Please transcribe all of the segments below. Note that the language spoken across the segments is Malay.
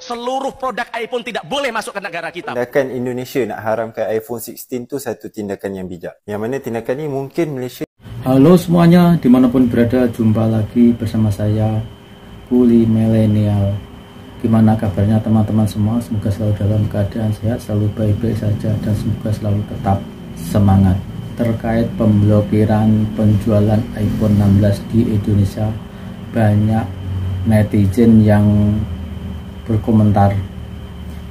Seluruh produk iPhone tidak boleh masuk ke negara kita. Tindakan Indonesia nak haramkan iPhone 16 tu satu tindakan yang bijak. Yang mana tindakan ni mungkin Malaysia. Halo semuanya, dimanapun berada, jumpa lagi bersama saya, Kuli Milenial. Gimana kabarnya teman-teman semua? Semoga selalu dalam keadaan sehat, selalu baik-baik saja, dan semoga selalu tetap semangat. Terkait pemblokiran penjualan iPhone 16 di Indonesia, banyak netizen yang berkomentar,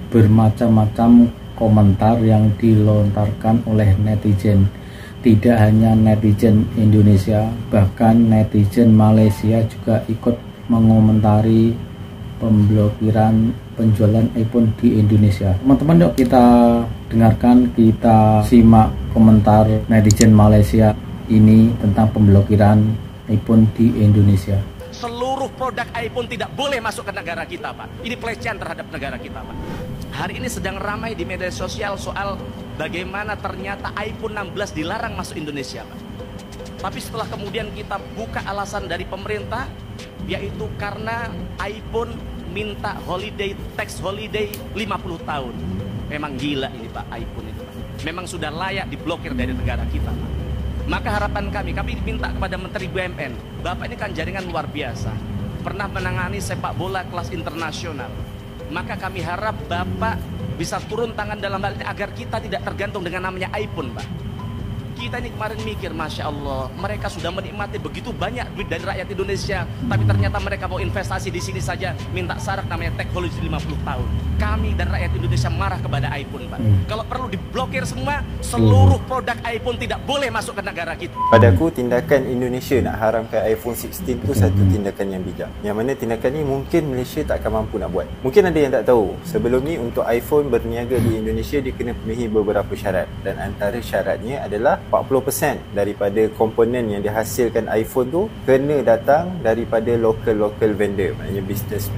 bermacam-macam komentar yang dilontarkan oleh netizen. Tidak hanya netizen Indonesia, bahkan netizen Malaysia juga ikut mengomentari pemblokiran penjualan iPhone di Indonesia. Teman-teman, yuk kita dengarkan, kita simak komentar netizen Malaysia ini tentang pemblokiran iPhone di Indonesia. Seluruh produk iPhone tidak boleh masuk ke negara kita, Pak. Ini pelecehan terhadap negara kita, Pak. Hari ini sedang ramai di media sosial soal bagaimana ternyata iPhone 16 dilarang masuk Indonesia, Pak. Tapi setelah kemudian kita buka alasan dari pemerintah, yaitu karena iPhone minta holiday, tax holiday 50 tahun. Memang gila ini, Pak, iPhone itu, Pak. Memang sudah layak diblokir dari negara kita, Pak. Maka harapan kami diminta kepada Menteri BUMN, Bapak ini kan jaringan luar biasa, pernah menangani sepak bola kelas internasional. Maka kami harap Bapak bisa turun tangan dalam hal ini agar kita tidak tergantung dengan namanya iPhone, Pak. Kita ini kemarin mikir, Masya Allah, mereka sudah menikmati begitu banyak duit dari rakyat Indonesia, tapi ternyata mereka mau investasi di sini saja, minta syarat namanya teknologi 50 tahun. Kami dan rakyat Indonesia marah kepada iPhone, Pak. Kalau perlu diblokir semua, seluruh produk iPhone tidak boleh masuk ke negara kita. Padaku, tindakan Indonesia nak haramkan iPhone 16 tu satu tindakan yang bijak. Yang mana tindakan ni mungkin Malaysia tak akan mampu nak buat. Mungkin ada yang tak tahu, sebelum ni untuk iPhone berniaga di Indonesia, dia kena penuhi beberapa syarat. Dan antara syaratnya adalah 40% daripada komponen yang dihasilkan iPhone tu kena datang daripada local vendor, maknanya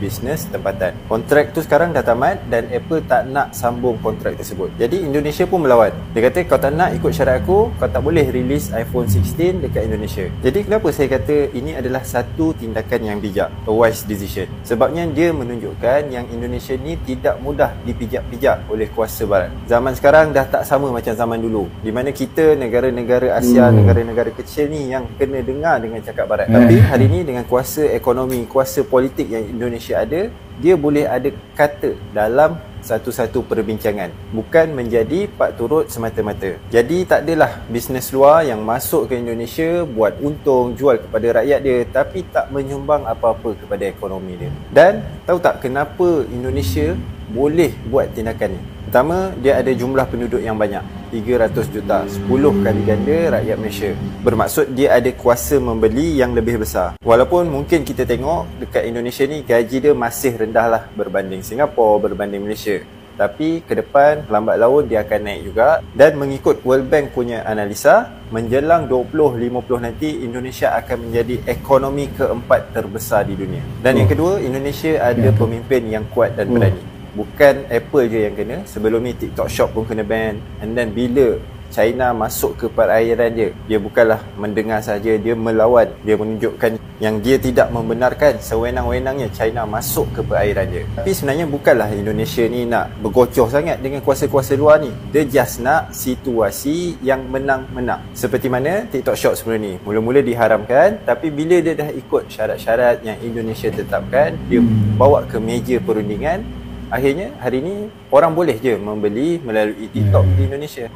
bisnes tempatan. Kontrak tu sekarang dah tamat dan Apple tak nak sambung kontrak tersebut. Jadi Indonesia pun melawan. Dia kata, kau tak nak ikut syarat aku, kau tak boleh release iPhone 16 dekat Indonesia. Jadi kenapa saya kata ini adalah satu tindakan yang bijak, a wise decision? Sebabnya dia menunjukkan yang Indonesia ni tidak mudah dipijak-pijak oleh kuasa barat. Zaman sekarang dah tak sama macam zaman dulu, di mana kita negara-negara Asia, negara-negara kecil ni yang kena dengar dengan cakap barat. Tapi hari ni dengan kuasa ekonomi, kuasa politik yang Indonesia ada, dia boleh ada kata dalam satu-satu perbincangan, bukan menjadi pak turut semata-mata. Jadi tak adalah bisnes luar yang masuk ke Indonesia buat untung, jual kepada rakyat dia, tapi tak menyumbang apa-apa kepada ekonomi dia. Dan tahu tak kenapa Indonesia boleh buat tindakan ni? Pertama, dia ada jumlah penduduk yang banyak, 300 juta, 10 kali ganda rakyat Malaysia. Bermaksud dia ada kuasa membeli yang lebih besar. Walaupun mungkin kita tengok dekat Indonesia ni gaji dia masih rendah lah berbanding Singapura, berbanding Malaysia. Tapi ke depan lambat laun dia akan naik juga. Dan mengikut World Bank punya analisa, menjelang 2050 nanti Indonesia akan menjadi ekonomi keempat terbesar di dunia. Dan yang kedua, Indonesia ada pemimpin yang kuat dan berani. Bukan Apple je yang kena. Sebelum ni TikTok Shop pun kena ban. And then bila China masuk ke perairan dia bukanlah mendengar saja, dia melawan. Dia menunjukkan yang dia tidak membenarkan sewenang-wenangnya China masuk ke perairan dia. Tapi sebenarnya bukanlah Indonesia ni nak bergocoh sangat dengan kuasa-kuasa luar ni. Dia just nak situasi yang menang-menang. Seperti mana TikTok Shop sebelum ni, mula-mula diharamkan, tapi bila dia dah ikut syarat-syarat yang Indonesia tetapkan, dia bawa ke meja perundingan, akhirnya hari ni orang boleh je membeli melalui TikTok di Indonesia.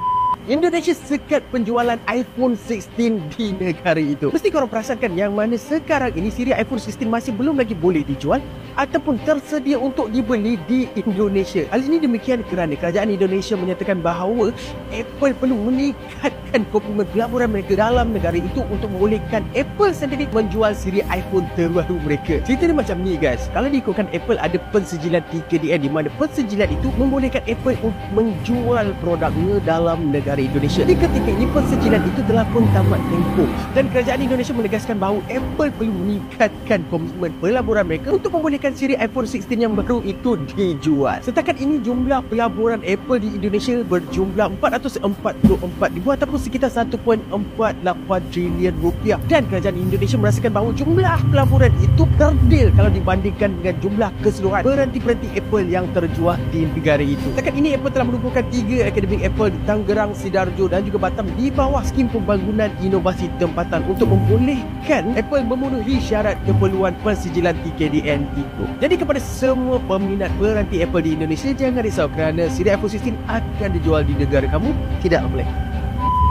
Indonesia sekat penjualan iPhone 16 di negara itu. Mesti korang perasakan yang mana sekarang ini siri iPhone 16 masih belum lagi boleh dijual ataupun tersedia untuk dibeli di Indonesia. Hal ini demikian kerana kerajaan Indonesia menyatakan bahawa Apple perlu meningkatkan komitmen pelaburan mereka dalam negara itu untuk membolehkan Apple sendiri menjual siri iPhone terbaru mereka. Cerita dia macam ni, guys. Kalau diikutkan, Apple ada pensijilan 3DM di mana pensijilan itu membolehkan Apple untuk menjual produknya dalam negara negara Indonesia. Di ketika ini pensejilan itu telah pun tamat tempoh dan kerajaan Indonesia menegaskan bahawa Apple perlu meningkatkan komitmen pelaburan mereka untuk membolehkan siri iPhone 16 yang baru itu dijual. Setakat ini jumlah pelaburan Apple di Indonesia berjumlah 444 ribu ataupun sekitar 1.48 trilion rupiah, dan kerajaan Indonesia merasakan bahawa jumlah pelaburan itu kerdil kalau dibandingkan dengan jumlah keseluruhan peranti-peranti Apple yang terjual di negara itu. Setakat ini Apple telah menubuhkan 3 akademik Apple di Tangerang, Sidoarjo dan juga Batam di bawah skim pembangunan inovasi tempatan untuk membolehkan Apple memenuhi syarat keperluan pensijilan TKDN itu. Jadi kepada semua peminat peranti Apple di Indonesia, jangan risau kerana siri iPhone 16 akan dijual di negara kamu. Tidak boleh.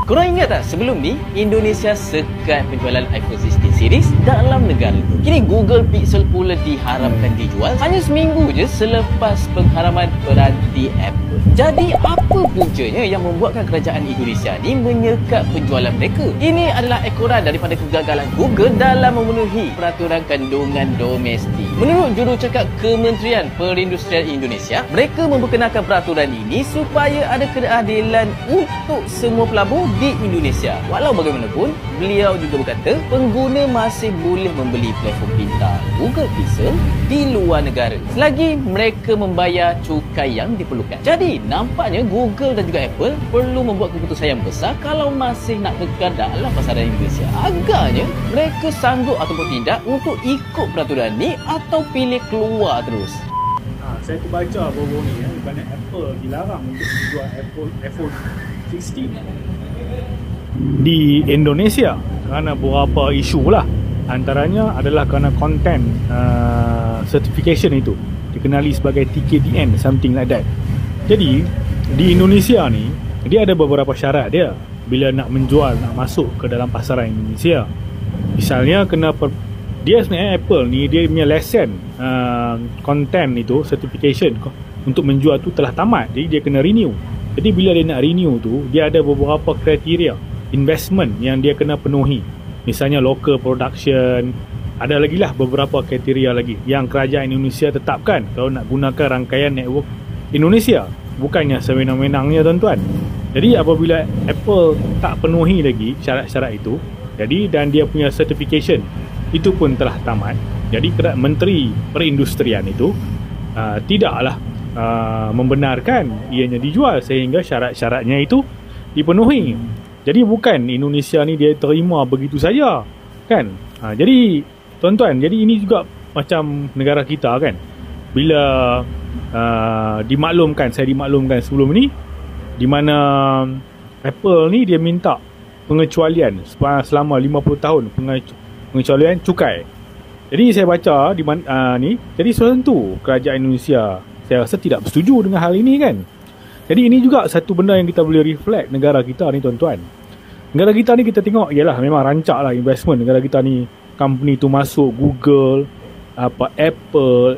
Korang ingat tak sebelum ni Indonesia sekat penjualan iPhone 16 series dalam negara tu. Kini Google Pixel pula diharapkan dijual hanya seminggu je selepas pengharaman peranti Apple. Jadi apa puncanya yang membuatkan kerajaan Indonesia ni menyekat penjualan mereka? Ini adalah ekoran daripada kegagalan Google dalam memenuhi peraturan kandungan domestik. Menurut jurucakap Kementerian Perindustrian Indonesia, mereka memperkenalkan peraturan ini supaya ada keadilan untuk semua pelabur di Indonesia. Walau bagaimanapun, beliau juga berkata pengguna masih boleh membeli telefon pintar Google Pixel di luar negara selagi mereka membayar cukai yang diperlukan. Jadi, nampaknya Google dan juga Apple perlu membuat keputusan yang besar kalau masih nak kekal dalam pasaran Indonesia. Agaknya mereka sanggup ataupun tidak untuk ikut peraturan ni atau pilih keluar terus. Saya terbaca baru ni di mana Apple dilarang untuk menjual iPhone 16 di Indonesia kerana beberapa isu lah. Antaranya adalah kerana content certification itu dikenali sebagai TKDN, something like that. Jadi di Indonesia ni dia ada beberapa syarat dia bila nak menjual, nak masuk ke dalam pasaran Indonesia. Misalnya dia sebenarnya Apple ni dia punya lesen content itu certification untuk menjual tu telah tamat. Jadi dia kena renew. Jadi bila dia nak renew tu, dia ada beberapa kriteria investment yang dia kena penuhi. Misalnya local production, ada lagi lah beberapa kriteria lagi yang kerajaan Indonesia tetapkan kalau nak gunakan rangkaian network Indonesia. Bukannya sewenang-wenangnya tuan-tuan. Jadi apabila Apple tak penuhi lagi syarat-syarat itu, jadi dan dia punya certification itu pun telah tamat, jadi Menteri Perindustrian itu tidaklah membenarkan ianya dijual sehingga syarat-syaratnya itu dipenuhi. Jadi bukan Indonesia ni dia terima begitu saja, kan? Jadi tuan-tuan, jadi ini juga macam negara kita kan. Bila saya dimaklumkan sebelum ni di mana Apple ni dia minta pengecualian selama 50 tahun pengecualian cukai. Jadi saya baca di ni, jadi tentu kerajaan Indonesia saya rasa tidak bersetuju dengan hal ini kan. Jadi ini juga satu benda yang kita boleh reflect negara kita ni tuan-tuan. Negara kita ni kita tengok ialah memang rancak lah investment negara kita ni. Company tu masuk, Google, Apple,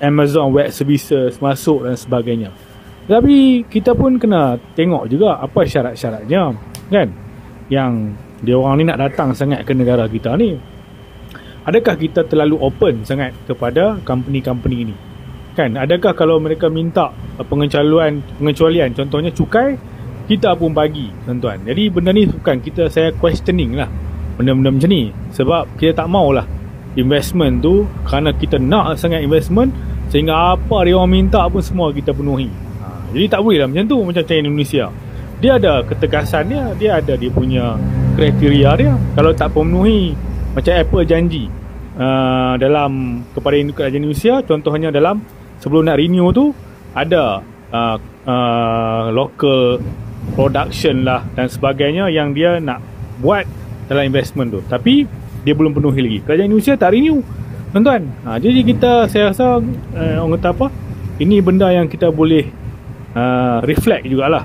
Amazon Web Services masuk dan sebagainya. Tapi kita pun kena tengok juga apa syarat-syaratnya kan. Yang dia orang ni nak datang sangat ke negara kita ni. Adakah kita terlalu open sangat kepada company-company ini? Kan, adakah kalau mereka minta pengecualian contohnya cukai, kita pun bagi tuan-tuan. Jadi benda ni bukan saya questioning lah benda-benda macam ni. Sebab kita tak maulah investment tu, kerana kita nak sangat investment sehingga apa dia orang minta pun semua kita penuhi. Jadi tak boleh lah macam tu. Macam Indonesia, dia ada ketegasan dia ada dia punya kriteria dia. Kalau tak pemenuhi, macam Apple janji dalam kepada kerajaan Indonesia, contohnya dalam sebelum nak renew tu ada local production lah dan sebagainya yang dia nak buat dalam investment tu, tapi dia belum penuhi lagi. Kerajaan Indonesia tak renew tuan-tuan. Jadi saya rasa orang kata apa, ini benda yang kita boleh reflect jugalah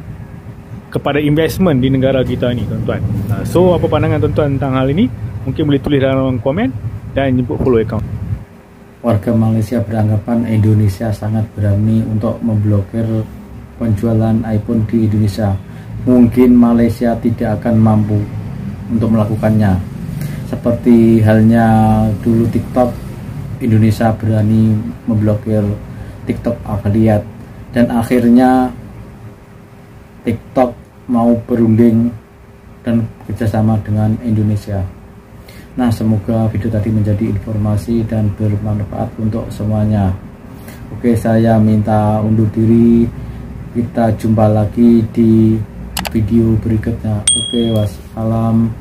kepada investment di negara kita ni tuan-tuan. So apa pandangan tuan-tuan tentang hal ini? Mungkin boleh tulis dalam komen dan jemput follow account. Warga Malaysia beranggapan Indonesia sangat berani untuk memblokir penjualan iPhone di Indonesia. Mungkin Malaysia tidak akan mampu untuk melakukannya. Seperti halnya dulu TikTok, Indonesia berani memblokir TikTok affiliate dan akhirnya TikTok mau berunding dan kerjasama dengan Indonesia. Nah, semoga video tadi menjadi informasi dan bermanfaat untuk semuanya. Oke, saya minta undur diri. Kita jumpa lagi di video berikutnya. Oke, wassalam.